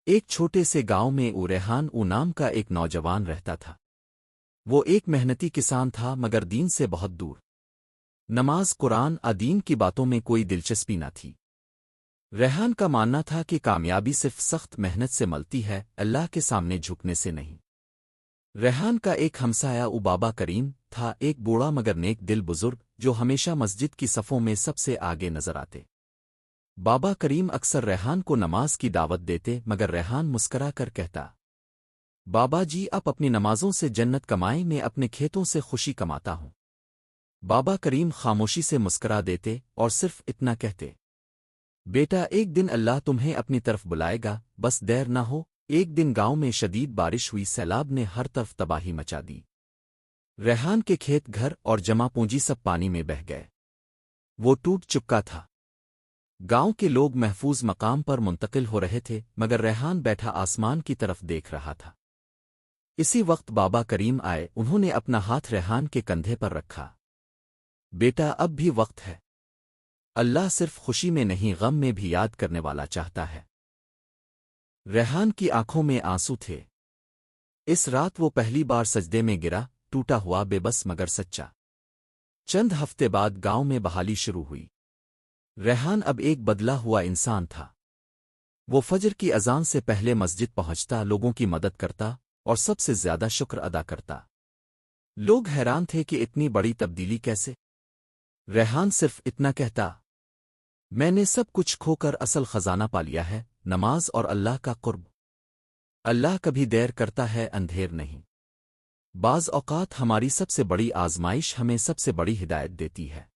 ایک چھوٹے سے گاؤں میں ریحان نام کا ایک نوجوان رہتا تھا۔ وہ ایک محنتی کسان تھا مگر دین سے بہت دور۔ نماز، قرآن دین کی باتوں میں کوئی دلچسپی نہ تھی۔ ریحان کا ماننا تھا کہ کامیابی صرف سخت محنت سے ملتی ہے، اللہ کے سامنے جھکنے سے نہیں۔ ریحان کا ایک ہمسایہ بابا کریم تھا، ایک بوڑھا مگر نیک دل بزرگ جو ہمیشہ مسجد کی صفوں میں سب سے آگے نظر آتے۔ بابا کریم اکثر ریحان کو نماز کی دعوت دیتے مگر ریحان مسکرا کر کہتا، بابا جی آپ اپنی نمازوں سے جنت کمائیں، میں اپنے کھیتوں سے خوشی کماتا ہوں۔ بابا کریم خاموشی سے مسکرا دیتے اور صرف اتنا کہتے، بیٹا ایک دن اللہ تمہیں اپنی طرف بلائے گا، بس دیر نہ ہو۔ ایک دن گاؤں میں شدید بارش ہوئی، سیلاب نے ہر طرف تباہی مچا دی۔ ریحان کے کھیت، گھر اور جمع پونجی سب پانی میں بہہ گئے۔ وہ ٹوٹ چکا تھا۔ گاؤں کے لوگ محفوظ مقام پر منتقل ہو رہے تھے مگر ریحان بیٹھا آسمان کی طرف دیکھ رہا تھا۔ اسی وقت بابا کریم آئے، انہوں نے اپنا ہاتھ ریحان کے کندھے پر رکھا۔ بیٹا اب بھی وقت ہے، اللہ صرف خوشی میں نہیں غم میں بھی یاد کرنے والا چاہتا ہے۔ ریحان کی آنکھوں میں آنسو تھے۔ اس رات وہ پہلی بار سجدے میں گرا، ٹوٹا ہوا، بے بس مگر سچا۔ چند ہفتے بعد گاؤں میں بحالی شروع ہوئی۔ ریحان اب ایک بدلا ہوا انسان تھا۔ وہ فجر کی اذان سے پہلے مسجد پہنچتا، لوگوں کی مدد کرتا اور سب سے زیادہ شکر ادا کرتا۔ لوگ حیران تھے کہ اتنی بڑی تبدیلی کیسے؟ ریحان صرف اتنا کہتا، میں نے سب کچھ کھو کر اصل خزانہ پا لیا ہے، نماز اور اللہ کا قرب۔ اللہ کبھی دیر کرتا ہے، اندھیر نہیں۔ بعض اوقات ہماری سب سے بڑی آزمائش ہمیں سب سے بڑی ہدایت دیتی ہے۔